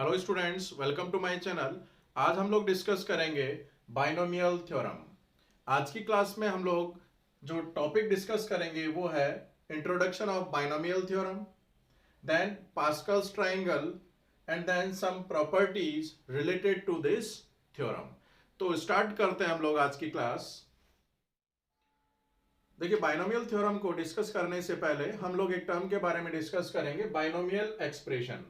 Hello students, welcome to my channel. आज हम लोग डिस्कस करेंगे बाइनोमियल थ्योरम। आज की क्लास में हम लोग जो टॉपिक डिस्कस करेंगे वो है introduction of binomial theorem, then Pascal's triangle and then some properties related to this theorem. तो स्टार्ट करते हैं हम लोग आज की क्लास। देखिए, बाइनोमियल थ्योरम को डिस्कस करने से पहले हम लोग एक टर्म के बारे में डिस्कस करेंगे, बाइनोमियल एक्सप्रेशन।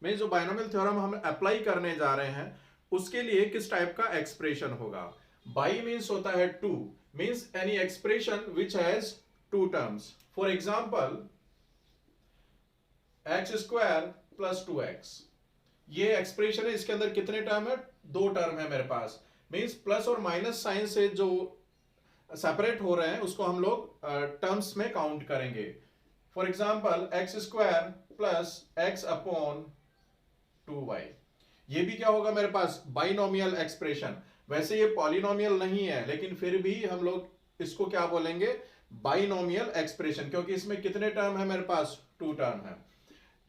में जो बाइनोमियल थ्योरम हम अप्लाई करने जा रहे हैं उसके लिए किस टाइप का एक्सप्रेशन होगा। बाई मीन्स होता है two, means any expression which has two terms. For example x square plus 2x, ये एक्सप्रेशन है, इसके अंदर कितने टर्म है? दो टर्म है मेरे पास। मीन्स प्लस और माइनस साइन से जो सेपरेट हो रहे हैं उसको हम लोग टर्म्स में काउंट करेंगे। For example x square plus x upon 2y, ये भी क्या होगा मेरे पास? Binomial expression. वैसे ये पॉलिनोमियल नहीं है, लेकिन फिर भी हम लोग इसको क्या बोलेंगे? बाइनोमियल एक्सप्रेशन, क्योंकि इसमें कितने टर्म है मेरे पास? टू टर्म है।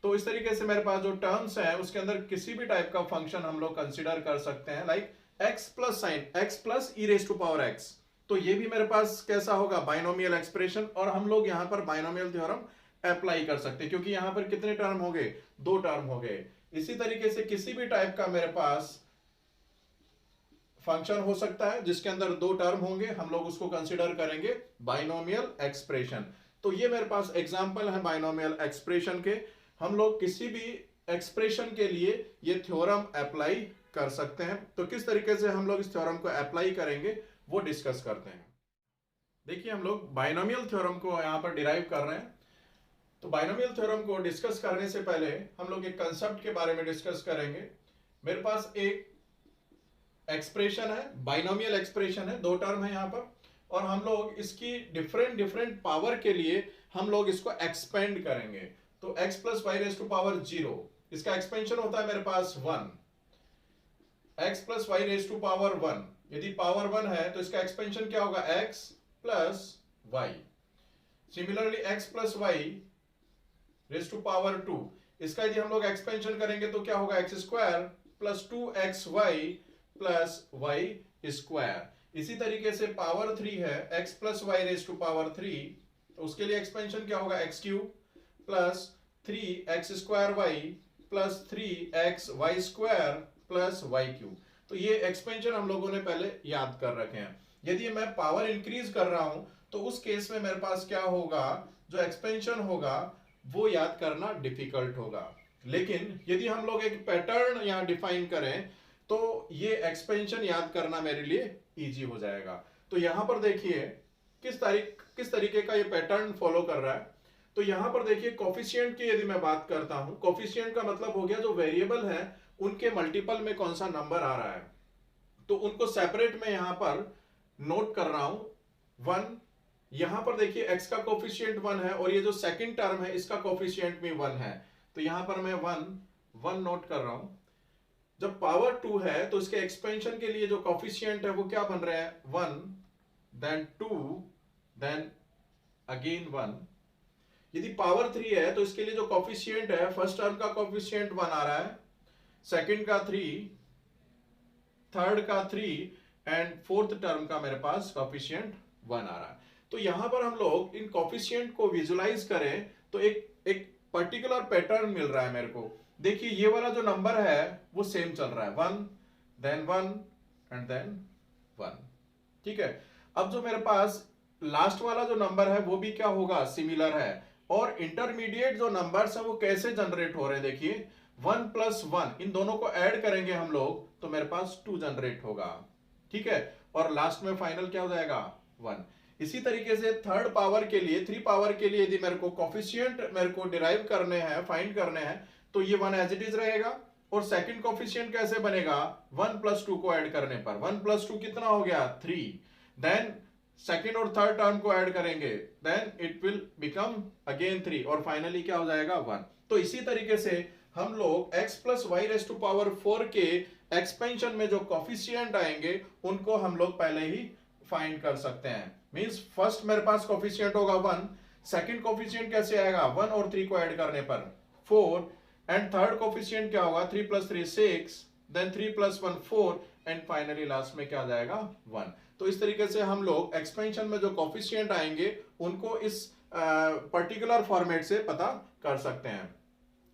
तो इस तरीके से मेरे पास जो टर्म्स है उसके अंदर किसी भी टाइप का फंक्शन हम लोग कंसिडर कर सकते हैं, like x plus sine x plus e raise to power x. तो ये भी मेरे पास कैसा होगा? Binomial expression. और हम लोग यहां पर बाइनोमियल थ्योरम अप्लाई कर सकते हैं, क्योंकि यहां पर कितने टर्म हो गए? दो टर्म हो गए। इसी तरीके से किसी भी टाइप का मेरे पास फंक्शन हो सकता है जिसके अंदर दो टर्म होंगे, हम लोग उसको कंसिडर करेंगे बाइनोमियल एक्सप्रेशन। तो ये मेरे पास एग्जांपल है बाइनोमियल एक्सप्रेशन के। हम लोग किसी भी एक्सप्रेशन के लिए ये थ्योरम अप्लाई कर सकते हैं। तो किस तरीके से हम लोग इस थ्योरम को अप्लाई करेंगे वो डिस्कस करते हैं। देखिए, हम लोग बाइनोमियल थ्योरम को यहां पर डिराइव कर रहे हैं। तो बाइनोमियल थ्योरम को डिस्कस करने से पहले हम लोग एक कंसेप्ट के बारे में डिस्कस करेंगे। मेरे पास एक एक्सप्रेशन है, बाइनोमियल एक्सप्रेशन है, दो टर्म है यहां पर, और हम लोग इसकी डिफरेंट डिफरेंट पावर के लिए हम लोग इसको एक्सपेंड करेंगे। तो x plus y raise to power 0, इसका एक्सपेंशन होता है मेरे पास 1। x plus y raise to power 1, यदि पावर 1 है तो इसका एक्सपेंशन क्या होगा? x plus y. Similarly x plus y raise to power 2, इसका यदि हम लोग एक्सपेंशन करेंगे तो क्या होगा? X square plus 2xy plus y square. इसी तरीके से पावर 3 है, x plus y raise to power 3, तो उसके लिए एक्सपेंशन क्या होगा? X cube plus 3x square y plus 3x y square plus y cube. तो ये एक्सपेंशन हम लोगों ने पहले याद कर रखे हैं। यदि मैं पावर इंक्रीज कर रहा हूं तो उस केस में मेरे पास क्या होगा? जो एक्सपेंशन होगा वो याद करना डिफिकल्ट होगा। लेकिन यदि हम लोग एक पैटर्न यहां डिफाइन करें तो ये एक्सपेंशन याद करना मेरे लिए इजी हो जाएगा। तो यहां पर देखिए किस तरीके का ये पैटर्न फॉलो कर रहा है। तो यहां पर देखिए, कोफिशिएंट की यदि मैं बात करता हूं, कोफिशिएंट का मतलब हो गया जो वेरिएबल है उनके मल्टीपल में कौन सा नंबर आ रहा है, तो उनको सेपरेट में यहां पर नोट कर रहा हूं। 1, यहां पर देखिए x का कोफिशिएंट 1 है और ये जो सेकंड टर्म है इसका कोफिशिएंट भी 1 है, तो यहां पर मैं 1 नोट कर रहा हूं। जब पावर 2 है तो इसके एक्सपेंशन के लिए जो कोफिशिएंट है वो क्या बन रहा है? 1 देन 2 देन अगेन 1। यदि पावर 3 है तो इसके लिए जो कोफिशिएंट है, फर्स्ट टर्म का कोफिशिएंट 1 आ रहा है, सेकंड का 3, थर्ड का 3 एंड फोर्थ टर्म का मेरे पास कोफिशिएंट 1 आ रहा है। तो यहां पर हम लोग इन कोफिशिएंट को विजुलाइज करें तो एक पर्टिकुलर पैटर्न मिल रहा है मेरे को। देखिए, ये वाला जो नंबर है वो सेम चल रहा है, 1 देन 1 एंड देन 1। ठीक है। अब जो मेरे पास लास्ट वाला जो नंबर है वो भी क्या होगा? सिमिलर है। और इंटरमीडिएट जो नंबर्स है वो कैसे जनरेट हो रहे हैं? देखिए, 1 प्लस 1, इन दोनों को ऐड करेंगे हम लोग तो मेरे पास 2 जनरेट होगा। ठीक है। और लास्ट में फाइनल क्या हो जाएगा? 1। इसी तरीके से थर्ड पावर के लिए, 3 पावर के लिए यदि मेरे को कोफिशिएंट मेरे को डिराइव करने हैं, फाइंड करने हैं, तो ये 1 एज इट इज रहेगा। और सेकंड कोफिशिएंट कैसे बनेगा? 1 प्लस 2 को ऐड करने पर 1 प्लस 2 कितना हो गया? 3। देन सेकेंड और थर्ड टर्म को ऐड करेंगे, then it will become again 3 और फाइनली क्या हो जाएगा? 1। तो इसी तरीके से हम लोग x plus y raise to power 4 के एक्सपेंशन में जो कोफिशिएंट आएंगे उनको हम लोग पहले ही फाइंड कर सकते हैं। मींस फर्स्ट मेरे पास कोफिशिएंट होगा 1, सेकंड कोफिशिएंट कैसे आएगा? 1 और 3 को ऐड करने पर 4, एंड थर्ड कोफिशिएंट क्या होगा, 3 + 3 6, देन 3 + 1 4 एंड फाइनली लास्ट में क्या आ जाएगा 1। तो इस तरीके से हम लोग एक्सपेंशन में जो कोफिशिएंट आएंगे उनको इस पर्टिकुलर फॉर्मेट से पता कर सकते हैं।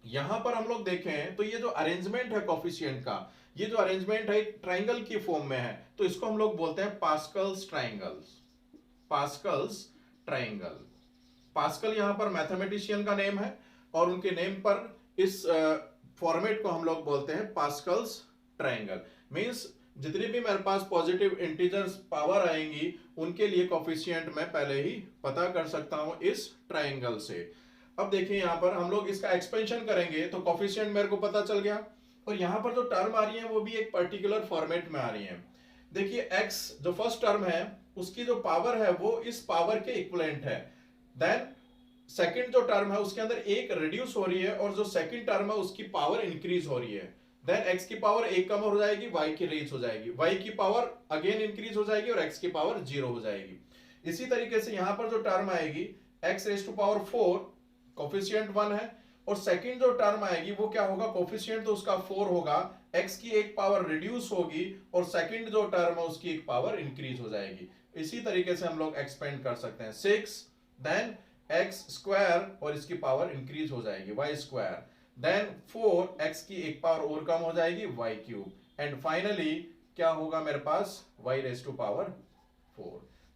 यहां पर हम लोग देखें तो ये जो अरेंजमेंट है कोफिशिएंट का, ये जो अरेंजमेंट है एक ट्राइंगल की फॉर्म में है, तो इसको हम लोग बोलते हैं Pascal's triangles. Pascal's triangle, Pascal यहां पर मैथमेटिशियन का नेम है और उनके नेम पर इस फॉर्मेट को हम लोग बोलते हैं पास्कल्स ट्राइंगल। मींस जितनी भी मेरे पास पॉजिटिव इंटीजर्स पावर आएंगी उनके लिए कोफिशिएंट मैं पहले ही पता कर सकता हूं इस ट्राइंगल से। अब देखिए यहां पर हम लोग इसका एक्सपेंशन करेंगे तो कोफिशिएंट मेरे को पता चल गया, और यहां पर जो टर्म आ रही है वो भी एक पर्टिकुलर फॉर्मेट में आ रही है। देखिए x जो फर्स्ट टर्म है उसकी जो पावर है वो इस पावर के इक्विवेलेंट है। देन सेकंड जो टर्म है उसके अंदर एक रिड्यूस हो रही है और जो सेकंड टर्म है उसकी पावर इंक्रीज हो रही है। देन x की पावर एक कम हो जाएगी, y की रेज हो जाएगी, y की पावर अगेन इंक्रीज हो जाएगी और x की पावर 0 हो जाएगी। इसी तरीके से यहां पर जो टर्म आएगी x⁴, कोफिशिएंट 1 है, और सेकंड जो टर्म आएगी वो क्या होगा, कोफिशिएंट तो उसका 4 होगा, x की एक पावर रिड्यूस होगी और सेकंड जो टर्म है उसकी एक पावर इंक्रीज हो जाएगी। इसी तरीके से हम लोग एक्सपेंड कर सकते हैं 6, देन x² और इसकी पावर इंक्रीज हो जाएगी y², देन 4, x की एक पावर और कम हो जाएगी y³ एंड फाइनली क्या होगा मेरे पास y⁴।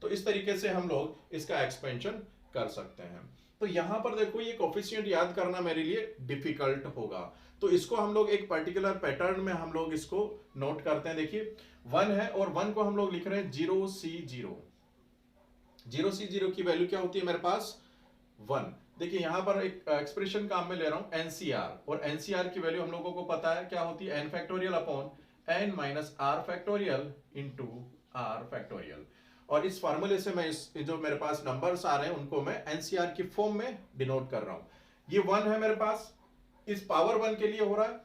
तो इस तरीके से हम लोग इसका एक्सपेंशन कर सकते हैं। तो यहां पर देखो ये कोफिशिएंट याद करना मेरे लिए डिफिकल्ट होगा, तो इसको हम लोग एक पर्टिकुलर पैटर्न में हम लोग इसको नोट करते हैं। देखिए 1 है और 1 को हम लोग लिख रहे हैं 0C0। 0C0 की वैल्यू क्या होती है मेरे पास 1। देखिए यहां पर एक एक्सप्रेशन काम में ले रहा हूं NCR, और NCR की वैल्यू हम लोगों को पता है क्या होती है, n⁻r⁴ इंटू r⁴। और इस फॉर्मूले से मैं इस जो मेरे पास नंबर्स आ रहे हैं उनको मैं NCR की फॉर्म में डिनोट कर रहा हूं। ये 1 है मेरे पास, इस पावर 1 के लिए हो रहा है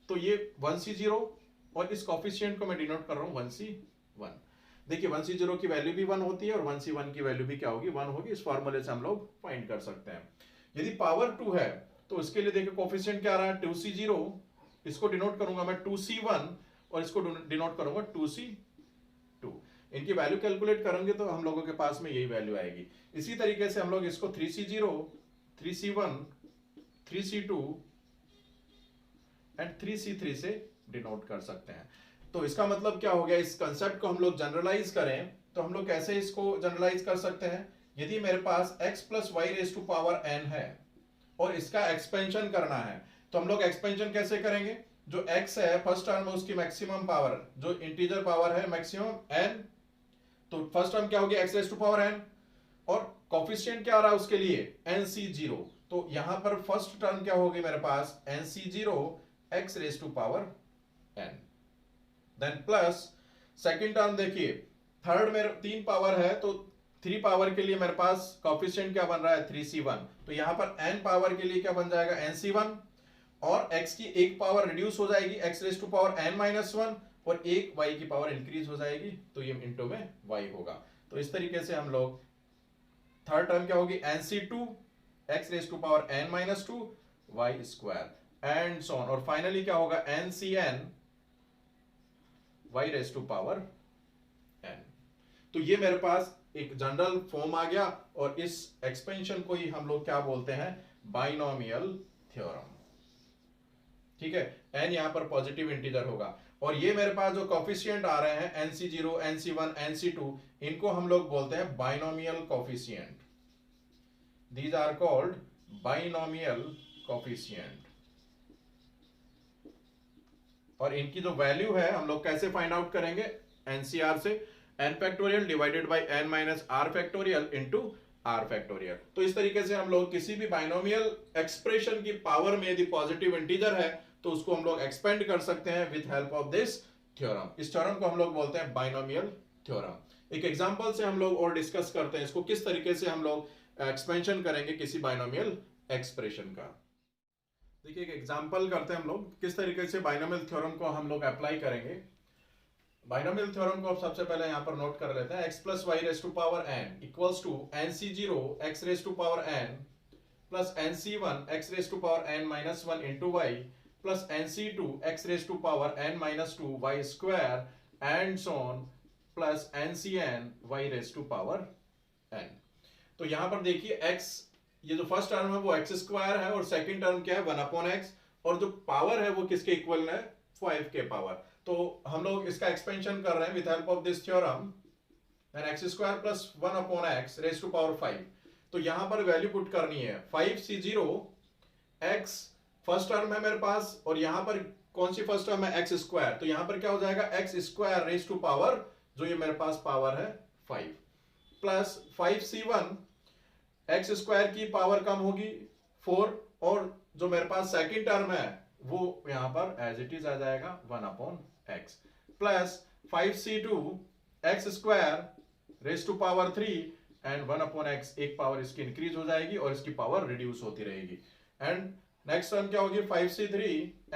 तो ये 1C0, और इस कोफिशिएंट को मैं डिनोट कर रहा हूं 1C1। देखिए 1C0 की वैल्यू भी 1 होती है और 1C1 की वैल्यू भी क्या होगी 1 होगी। इस फॉर्मूले से हम लोग फाइंड कर सकते हैं। यदि पावर 2 है तो इसके लिए देखिए कोफिशिएंट क्या आ रहा है 2C0, इसको डिनोट करूंगा मैं 2C1 और इसको डिनोट करूंगा 2C2। इनकी वैल्यू कैलकुलेट करेंगे तो हम लोगों के पास में यही वैल्यू आएगी। इसी तरीके से हम लोग इसको 3C0, 3C1, 3C2 and 3C3 से डिनोट कर सकते हैं। तो इसका मतलब क्या हो गया, इस कंसेप्ट को हम लोग जनरलाइज करें तो हम लोग कैसे इसको जनरलाइज कर सकते हैं। यदि मेरे पास x + y⁴n है और इसका एक्सपेंशन करना है तो हम लोग एक्सपेंशन कैसे करेंगे, जो x है फर्स्ट टर्म है उसकी मैक्सिमम पावर, जो इंटीजर पावर है मैक्सिमम n, तो फर्स्ट टर्म क्या होगी x⁴n, और कोफिशिएंट क्या आ रहा है उसके लिए NC0, तो यहां पर फर्स्ट टर्म क्या होगी मेरे पास NC0 x⁴n, then plus second term देखिए थर्ड में 3 पावर है तो 3 पावर के लिए मेरे पास कोफिशिएंट क्या बन रहा है 3C1, तो यहां पर n पावर के लिए क्या बन जाएगा NC1, और x की एक पावर रिड्यूस हो जाएगी x⁴n-1 और एक y की पावर इंक्रीज हो जाएगी तो ये इनटू में y होगा। तो इस तरीके से हम लोग थर्ड टर्म क्या होगी NC2 x⁴n-2 y² and so on, और फाइनली क्या होगा NCN y⁴n। तो ये मेरे पास एक जनरल फॉर्म आ गया और इस एक्सपेंशन को ही हम लोग क्या बोलते हैं बाइनोमियल थ्योरम। ठीक है, n यहां पर पॉजिटिव इंटीजर होगा और ये मेरे पास जो कोफिशिएंट आ रहे हैं NC0, NC1, NC2 इनको हम लोग बोलते हैं binomial coefficient. These are called binomial coefficient. और इनकी जो वैल्यू है हम लोग कैसे फाइंड आउट करेंगे NCR से, n⁻ divided by n-r⁻ into r⁻। तो इस तरीके से हम लोग किसी भी बाइनोमियल एक्सप्रेशन की पावर में यदि पॉजिटिव इंटीजर है तो उसको हम लोग एक्सपेंड कर सकते हैं with help of this theorem. इस थ्योरम को हम लोग बोलते हैं बाइनोमियल थ्योरम। एक एग्जांपल से हम लोग और डिस्कस करते हैं इसको किस तरीके से हम लोग एक्सपेंशन करेंगे किसी बाइनोमियल एक्सप्रेशन का। देखिए एक एग्जांपल करते हैं हम लोग किस तरीके से बाइनोमियल थ्योरम को हम लोग अप्लाई करेंगे। बाइनोमियल थ्योरम को सबसे पहले यहां पर नोट कर लेते हैं। x + y⁴n equals to NC0 x⁴n plus nc1 x raise to power n minus 1 into y plus nc2 x raise to power n minus 2 y square and so on plus ncn y raise to power n। तो यहां पर देखिए x, ये जो first term है वो x square है और सेकंड टर्म क्या है 1/x, और जो पावर है वो किसके इक्वल है 5 के पावर। तो हम लोग इसका एक्सपेंशन कर रहे हैं with help of this theorem, then x square plus 1/x raise to power 5। तो यहां पर वैल्यू पुट करनी है 5c0 x फर्स्ट टर्म है मेरे पास, और यहां पर कौन सी फर्स्ट टर्म है एक्स स्क्वायर, तो यहां पर क्या हो जाएगा x square raise to power, जो ये मेरे पास पावर है 5, प्लस 5c1 एक्स स्क्वायर की पावर कम होगी 4, और जो मेरे पास सेकंड टर्म है वो यहां पर एज इट इज आ जाएगा 1/x, plus 5c2 x square raise to power 3 and 1/x, एक पावर इसकी इंक्रीज हो जाएगी और इसकी पावर रिड्यूस होती रहेगी। एंड नेक्स्ट टर्म क्या होगी 5c3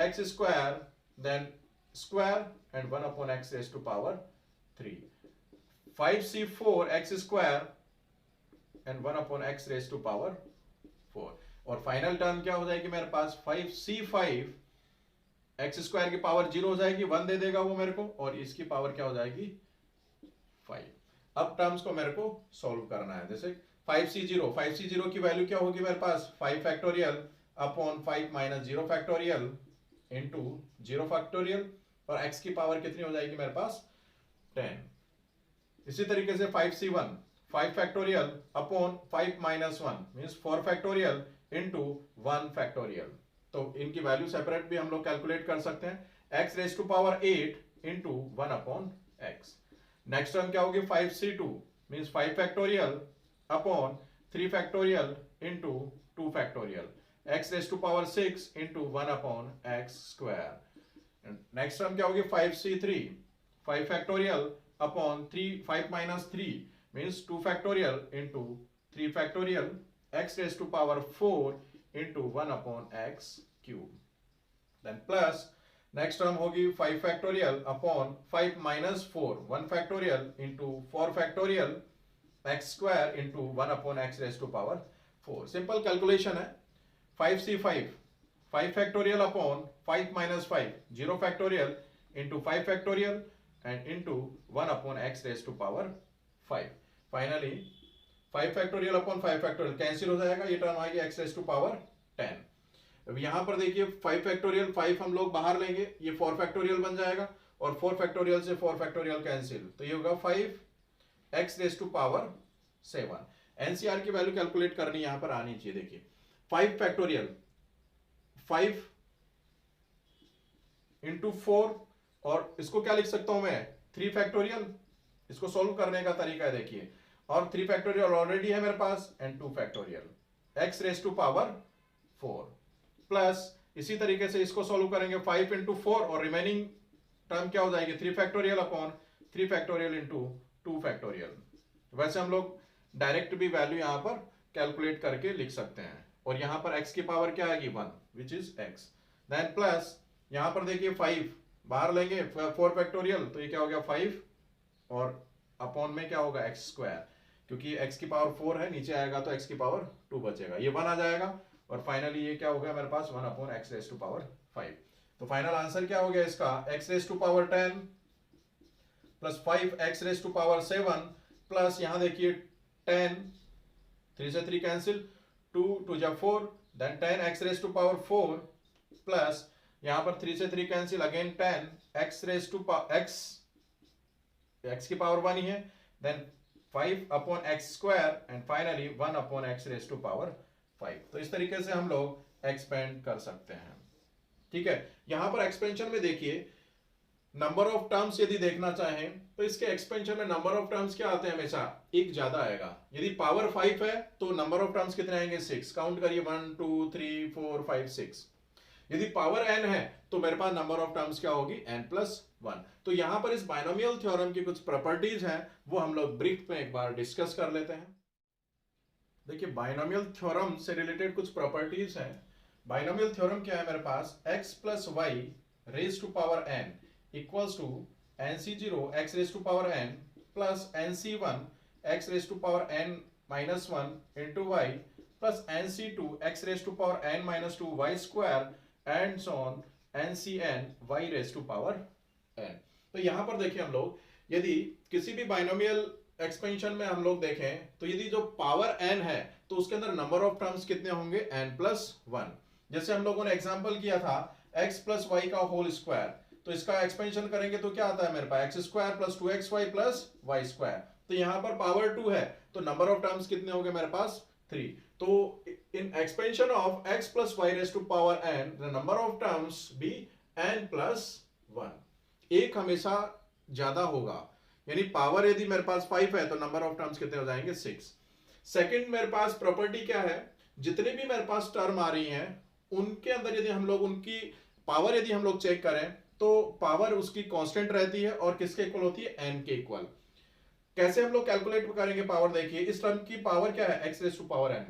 x square then square and 1/x raise to power 3, 5c4 x square and 1/x raise to power 4, और फाइनल टर्म क्या हो जाएगी मेरे पास 5c5 एक्स स्क्वायर की पावर 0 हो जाएगी, 1 दे देगा वो मेरे को, और इसकी पावर क्या हो जाएगी 5। अब टर्म्स को मेरे को सॉल्व करना है। जैसे 5c0 की वैल्यू क्या होगी मेरे पास 5 factorial upon 5 minus 0 factorial into 0 factorial, और x की पावर कितनी हो जाएगी मेरे पास 10। इसी तरीके से 5c1 5 factorial upon 5 minus 1 means 4 factorial into 1 factorial. तो इनकी वैल्यू सेपरेट भी हम लोग कैलकुलेट कर सकते हैं, x raise to power 8 into 1/x। Next term क्या होगी 5c2 means 5 factorial upon 3 factorial into 2 factorial, x raise to power 6 into 1/x square. Next term क्या होगी 5c3 5 factorial upon 5 minus 3 means 2 factorial into 3 factorial x raised to power 4 into 1/x cube, then plus next term होगी 5 factorial upon 5 minus 4 1 factorial into 4 factorial x square into 1/x raised to power 4। Simple calculation है 5c5 5 factorial upon 5 minus 5 0 factorial into 5 factorial and into 1/x raised to power 5। Finally 5 factorial upon 5 factorial cancel हो जाएगा, ये term आएगी x raise to power 10। अब यहां पर देखिए 5 factorial 5 हम लोग बाहर लेंगे, ये 4 फैक्टोरियल बन जाएगा, और 4 फैक्टोरियल से 4 फैक्टोरियल कैंसिल, तो ये होगा 5 x raise to power 7। NCR की वैल्यू कैलकुलेट करनी यहां पर आनी चाहिए। देखिए 5 फैक्टोरियल 5 इंटू 4, और इसको क्या लिख सकता हूं मैं 3 फैक्टोरियल, इसको सोल्व करने का तरीका है देखिए, और 3 फैक्टोरियल ऑलरेडी है मेरे पास and 2 factorial x raise to power 4, plus इसी तरीके से इसको सोल्व करेंगे 5 इंटू 4, और रिमेनिंग टर्म क्या हो जाएगी 3 factorial upon 3 factorial into 2 factorial. वैसे हम लोग डायरेक्ट भी वैल्यू यहां पर कैलकुलेट करके लिख सकते हैं, और यहां पर x की पावर क्या आएगी 1 which is x, then plus यहां पर देखिए 5 बाहर लेंगे 4 फैक्टोरियल, तो ये क्या हो गया 5, और अपॉन में क्या होगा x स्क्वायर, क्योंकि x की पावर 4 है, नीचे आएगा तो x की पावर 2 बचेगा, ये 1 आ जाएगा, और फाइनली ये क्या हो गया मेरे पास 1/x रेज टू पावर 5। तो फाइनल आंसर क्या हो गया इसका x raise to power 10 plus 5x raise to power 7 plus यहां देखिए 10, 3 से 3 कैंसिल, 2 2 जा 4, then 10x raise to power 4 plus यहां पर 3 से 3 cancel, again 10 x raise to power x की पावर 1 ही है, then 5/x square and finally 1/x raise to power 5। तो इस तरीके से हम लोग एक्सपेंड कर सकते हैं। ठीक है, यहां पर एक्सपेंशन में देखिए नंबर ऑफ टर्म्स यदि देखना चाहें तो इसके एक्सपेंशन में नंबर ऑफ टर्म्स क्या आते हैं, हमेशा एक ज्यादा आएगा। यदि पावर 5 है तो नंबर ऑफ टर्म्स कितने आएंगे 6, काउंट करिए 1 2 3 4 5 6। यदि पावर n है तो मेरे पास नंबर ऑफ टर्म्स क्या होगी n+1। तो यहां पर इस बाइनोमियल थ्योरम की कुछ प्रॉपर्टीज हैं, वो हम लोग ब्रीफ में एक बार डिस्कस कर लेते हैं। देखिए बाइनोमियल थ्योरम से रिलेटेड कुछ प्रॉपर्टीज हैं। बाइनोमियल थ्योरम क्या है मेरे पास, x plus y raise to power n equals to nc0 x raise to power n plus nc1 x raise to power n minus 1 into y plus nc2 x raise to power n minus 2 y square and so on ncn y raise to power n। तो यहां पर देखिए हम लोग यदि किसी भी binomial expansion में हम लोग देखें तो यदि जो पावर n है तो उसके अंदर नंबर ऑफ टर्म्स कितने होंगे n प्लस 1। जैसे हम लोगों ने एग्जांपल किया था x प्लस वाई का होल स्क्वायर, तो इसका एक्सपेंशन करेंगे तो क्या आता है मेरे पास x square plus 2xy plus y square. तो यहां पर पावर 2 है तो नंबर ऑफ टर्म्स कितने हो गए मेरे पास 3। तो in expansion of x plus y raise to power n the number of terms be n plus 1। एक हमेशा ज्यादा होगा, यानी पावर यदि मेरे पास 5 है तो नंबर ऑफ टर्म्स कितने हो जाएंगे 6। सेकंड मेरे पास प्रॉपर्टी क्या है, जितने भी मेरे पास टर्म आ रही हैं उनके अंदर यदि हम लोग उनकी पावर यदि हम लोग चेक करें तो पावर उसकी कांस्टेंट रहती है और किसके इक्वल होती है n के इक्वल। कैसे हम लोग कैलकुलेट करेंगे पावर, देखिए इस टर्म की पावर क्या है x raise to power n।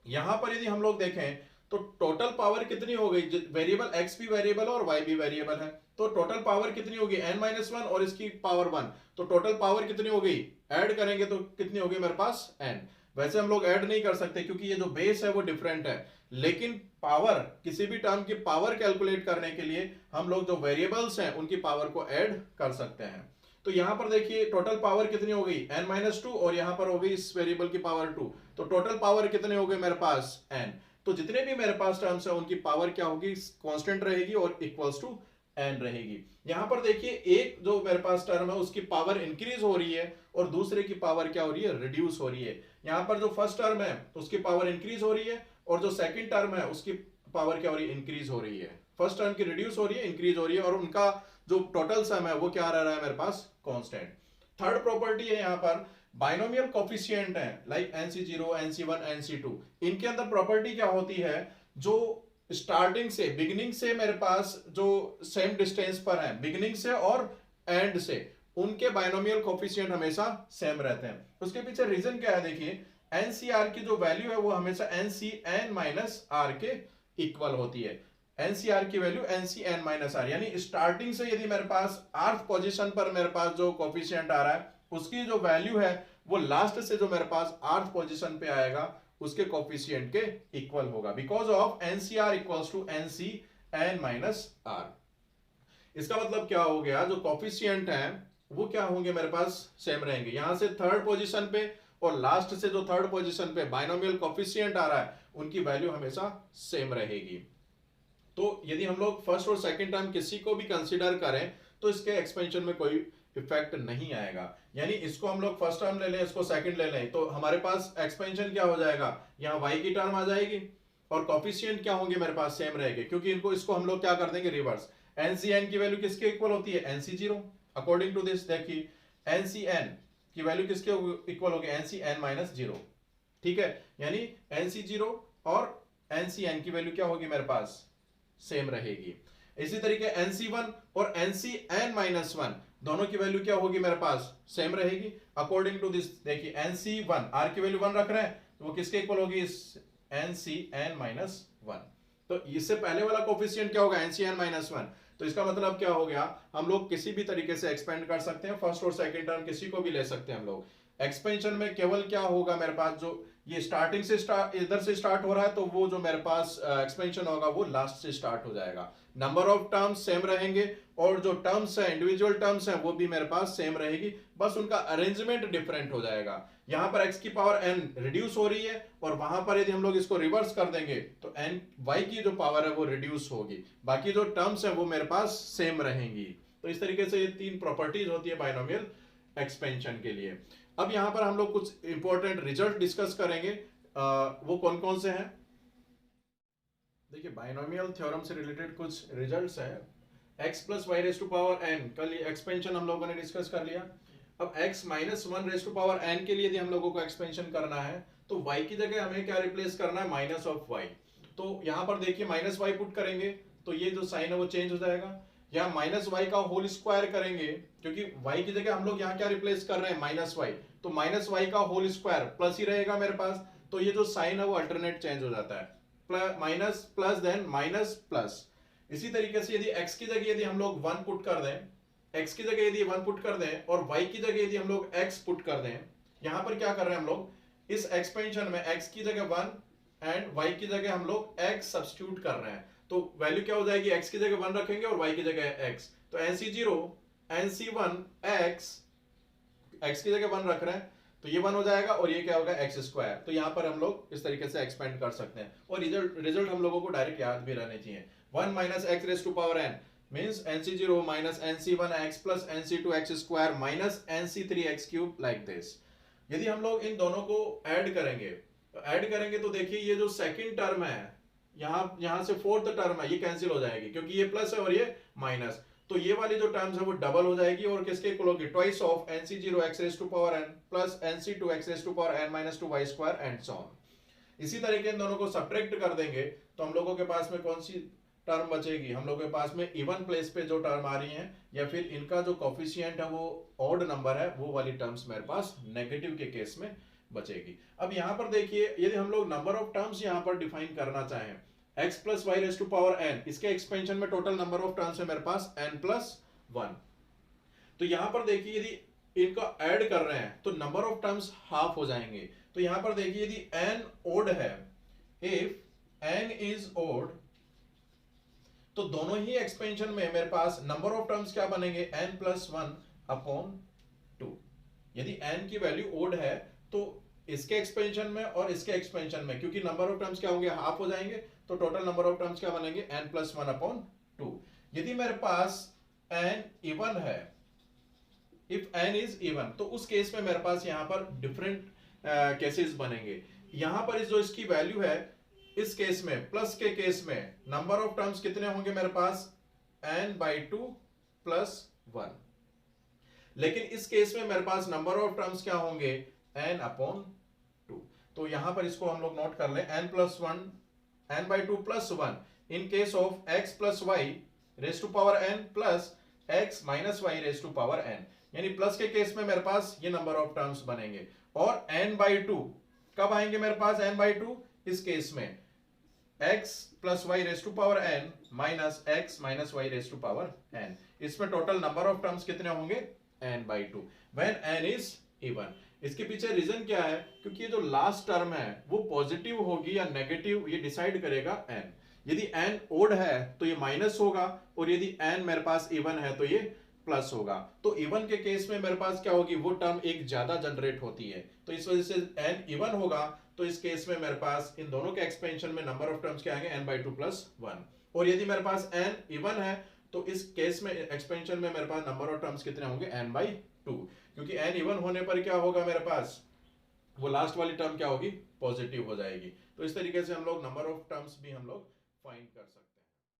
यहां पर यदि हम लोग देखें तो टोटल पावर कितनी हो गई, वेरिएबल x भी वेरिएबल और y भी वेरिएबल है, तो टोटल पावर कितनी होगी n-1 और इसकी पावर 1, तो टोटल पावर कितनी हो गई, ऐड करेंगे तो कितनी होगी मेरे पास n। वैसे हम लोग ऐड नहीं कर सकते क्योंकि ये जो बेस है वो डिफरेंट है, लेकिन पावर किसी भी टर्म की पावर कैलकुलेट करने के लिए हम लोग जो वेरिएबल्स हैं उनकी पावर को ऐड कर सकते हैं। तो यहां पर देखिए टोटल पावर कितनी हो गई n-2 और यहां पर हो गई इस वेरिएबल की पावर 2, तो टोटल पावर कितने हो गए मेरे पास n। तो जितने भी मेरे पास टर्म्स है उनकी पावर क्या होगी, कांस्टेंट रहेगी और इक्वल्स टू n रहेगी। यहां पर देखिए एक जो मेरे पास टर्म है उसकी पावर इंक्रीज हो रही है और दूसरे की पावर क्या हो रही है, रिड्यूस हो रही है। यहां पर जो फर्स्ट टर्म है उसकी पावर इंक्रीज हो रही है और जो सेकंड टर्म है उसकी पावर क्या हो रही है, इंक्रीज हो रही है। फर्स्ट टर्म की रिड्यूस हो रही है, इंक्रीज हो रही है और उनका जो टोटल सम है वो क्या रह रहा है मेरे पास कांस्टेंट। थर्ड प्रॉपर्टी है यहां पर बाइनोमियल कोफिशिएंट है लाइक nc0 nc1 nc2, इनके अंदर प्रॉपर्टी क्या होती है, जो स्टार्टिंग से बिगिनिंग से मेरे पास जो सेम डिस्टेंस पर है बिगिनिंग से और एंड से, उनके बाइनोमियल कोफिशिएंट हमेशा सेम रहते हैं। उसके पीछे रीजन क्या है, देखिए NCR की जो वैल्यू है वो हमेशा NCn-r के इक्वल होती है। NCR की वैल्यू NCn-r, यानी स्टार्टिंग से यदि मेरे पास आर्थ पोजीशन पर मेरे पास जो कोफिशिएंट आ रहा है उसकी जो वैल्यू है वो लास्ट से जो मेरे पास आर्थ पोजीशन पे आएगा उसके कोफिशिएंट के इक्वल होगा, because of NCR equals to NCn-r। इसका मतलब क्या हो गया, जो कोफिशिएंट है वो क्या होंगे मेरे पास सेम रहेंगे। यहां से थर्ड पोजीशन पे और लास्ट से जो थर्ड पोजीशन पे बाइनोमियल कोफिशिएंट आ रहा है उनकी वैल्यू हमेशा सेम रहेगी। तो यदि हम लोग फर्स्ट और सेकंड टर्म किसी को भी कंसीडर करें तो इसके एक्सपेंशन में कोई इफेक्ट नहीं आएगा, यानी इसको हम लोग फर्स्ट टर्म ले लें इसको सेकंड ले लें तो हमारे पास एक्सपेंशन क्या हो जाएगा, यहाँ y की टर्म आ जाएगी और कोफिशिएंट क्या होंगे मेरे पास सेम रहेंगे, क्योंकि इनको इसको हम लोग क्या कर देंगे रिवर्स। NCn की वैल्यू किसके इक्वल होती है, NC0। अकॉर्डिंग टू दिस देखिए NCn की वैल्यू किसके इक्वल होगी, NCn-0, ठीक है, यानी NC0 और NCn की वैल्यू क्या होगी मेरे पास सेम रहेगी। इसी तरीके NC1 और NCn-1 दोनों की वैल्यू क्या होगी मेरे पास सेम रहेगी। अकॉर्डिंग टू दिस देखिए NC1 r की वैल्यू 1 रख रहे हैं तो वो किसके इक्वल होगी, इस NCn-1। तो इससे पहले वाला कोफिशिएंट क्या होगा, NCn-1। तो इसका मतलब क्या हो गया, हम लोग किसी भी तरीके से एक्सपेंड कर सकते हैं, फर्स्ट और सेकंड टर्म किसी को भी ले सकते हैं हम लोग। एक्सपेंशन में केवल क्या होगा मेरे पास, जो ये स्टार्टिंग से इधर से स्टार्ट हो रहा है तो वो जो मेरे पास एक्सपेंशन होगा वो लास्ट से स्टार्ट हो जाएगा। नंबर ऑफ टर्म्स सेम रहेंगे और जो टर्म्स हैं इंडिविजुअल टर्म्स हैं वो भी मेरे पास सेम रहेगी, बस उनका अरेंजमेंट डिफरेंट हो जाएगा। यहां पर x की पावर n रिड्यूस हो रही है और वहां पर यदि हम लोग इसको रिवर्स कर देंगे तो n y की जो पावर है वो रिड्यूस होगी, बाकी जो टर्म्स है वो मेरे पास सेम रहेंगी। तो इस तरीके से ये तीन प्रॉपर्टीज होती है बाइनोमियल एक्सपेंशन के लिए। अब यहां पर हम लोग कुछ इंपॉर्टेंट रिजल्ट डिस्कस करेंगे, वो कौन कौन से हैं। देखिए बाइनोमियल थ्योरम से रिलेटेड कुछ रिजल्ट्स हैं। x plus y raise to power n, कल ये एक्सपेंशन हम लोगों ने डिस्कस कर लिया। अब x minus 1 raise to power n के लिए यदि हम लोगों को एक्सपेंशन करना है तो y की जगह हमें क्या रिप्लेस करना है, माइनस ऑफ y। तो यहां पर देखिए माइनस y पुट करेंगे तो ये जो साइन है वो चेंज हो जाएगा। या माइनस y का होल स्क्वायर करेंगे, क्योंकि y की जगह हम लोग यहाँ क्या रिप्लेस कर रहे हैं, माइनस y, तो माइनस y का होल स्क्वायर प्लस ही रहेगा मेरे पास, तो ये जो साइन है वो अल्टरनेट चेंज हो जाता है, minus plus then minus plus. इसी तरीके से यदि x की जगह यदि हम लोग 1 पुट कर दें, x की जगह यदि 1 पुट कर दें और y की जगह यदि हम लोग x पुट कर दें, यहां पर क्या कर रहे हैं हम लोग, इस एक्सपेंशन में x की जगह 1 एंड y की जगह हम लोग x सब्स्टिट्यूट कर रहे हैं, तो वैल्यू क्या हो जाएगी, x की जगह 1 रखेंगे और y की जगह x, तो nc0 nc1 x की जगह 1 रख रहे हैं तो ये 1 हो जाएगा और ये क्या होगा एक्स स्क्वायर। तो यहाँ पर हम लोग इस तरीके से एक्सपेंड कर सकते हैं और रिजल्ट हम लोगों को डायरेक्ट याद भी रहने चाहिए। 1 minus x raise to power n means nc0 minus nc1x plus nc2x square minus nc3x cube like this. यदि हम लोग इन दोनों को ऐड करेंगे तो देखिए ये जो सेकंड टर्म है यहाँ से फोर्थ टर्म है ये कैंसिल हो जाएगी क्योंकि ये प्लस है और ये माइनस, तो ये वाली जो टर्म्स है वो डबल हो जाएगी और किसके इक्वल होगी, twice of nc0x raise to power n plus nc2x raise to power n minus 2y square and so on. इसी तरीके इन दोनों को सब्ट्रैक्ट कर देंगे तो हम लोगों के पास में कौन सी टर्म बचेगी, हम लोगों के पास में इवन प्लेस पे जो टर्म आ रही है या फिर इनका जो कोफिशिएंट है वो ऑड नंबर है, वो वाली टर्म्स मेरे पास नेगेटिव के केस में बचेगी। अब यहाँ पर देखिए यदि हम लोग नंबर ऑफ टर्म्स यहाँ पर डिफाइन करना चाहें x plus y raise to power n, इसके एक्सपेंशन में टोटल नंबर ऑफ टर्म्स है मेरे पास n प्लस 1। तो यहां पर देखिए यदि इनका ऐड कर रहे हैं तो नंबर ऑफ टर्म्स हाफ हो जाएंगे। तो यहां पर देखिए यदि n ओड है, इफ n इज ओड, तो दोनों ही एक्सपेंशन में मेरे पास नंबर ऑफ टर्म्स क्या बनेंगे, n प्लस 1 अपॉन 2। यदि n की वैल्यू ओड है तो इसके एक्सपेंशन में और इसके एक्सपेंशन में क्योंकि नंबर ऑफ टर्म्स क्या होंगे, हाफ हो जाएंगे, तो टोटल नंबर ऑफ टर्म्स क्या बनेंगे, n प्लस 1 अपॉन 2। यदि मेरे पास n इवन है, इफ n इज इवन, तो उस केस में मेरे पास यहां पर डिफरेंट केसेस बनेंगे। यहां पर जो इसकी वैल्यू है, इस केस में प्लस के केस में नंबर ऑफ टर्म्स कितने होंगे मेरे पास, n/2 प्लस 1, लेकिन इस केस में मेरे पास नंबर ऑफ टर्म्स क्या होंगे, n अपॉन 2। तो यहां पर इसको हम लोग नोट कर लें, n/2 plus 1 in case of x plus y raise to power n plus x minus y raise to power n, यानी प्लस के केस में मेरे पास ये नंबर ऑफ टर्म्स बनेंगे। और n/2 कब आएंगे मेरे पास, n/2 इस केस में x plus y raise to power n minus x minus y raise to power n, इसमें टोटल नंबर ऑफ टर्म्स कितने होंगे, n/2 when n is even. इसके पीछे रीजन क्या है, क्योंकि ये जो लास्ट टर्म है वो पॉजिटिव होगी या नेगेटिव ये डिसाइड करेगा n। यदि n ओड है तो ये माइनस होगा और यदि n मेरे पास इवन है तो ये प्लस होगा। तो इवन के केस में मेरे पास क्या होगी, वो टर्म एक ज्यादा जनरेट होती है, तो इस वजह से n इवन होगा। तो इस केस में मेरे पास इन दोनों के एक्सपेंशन में नंबर ऑफ टर्म्स क्या आएंगे, n/2 प्लस 1। और यदि मेरे पास n इवन है तो इस केस में एक्सपेंशन में मेरे पास नंबर ऑफ टर्म्स कितने होंगे, n/2, क्योंकि n इवन होने पर क्या होगा मेरे पास, वो लास्ट वाली टर्म क्या होगी, पॉजिटिव हो जाएगी। तो इस तरीके से हम लोग नंबर ऑफ टर्म्स भी हम लोग फाइंड कर सकते हैं।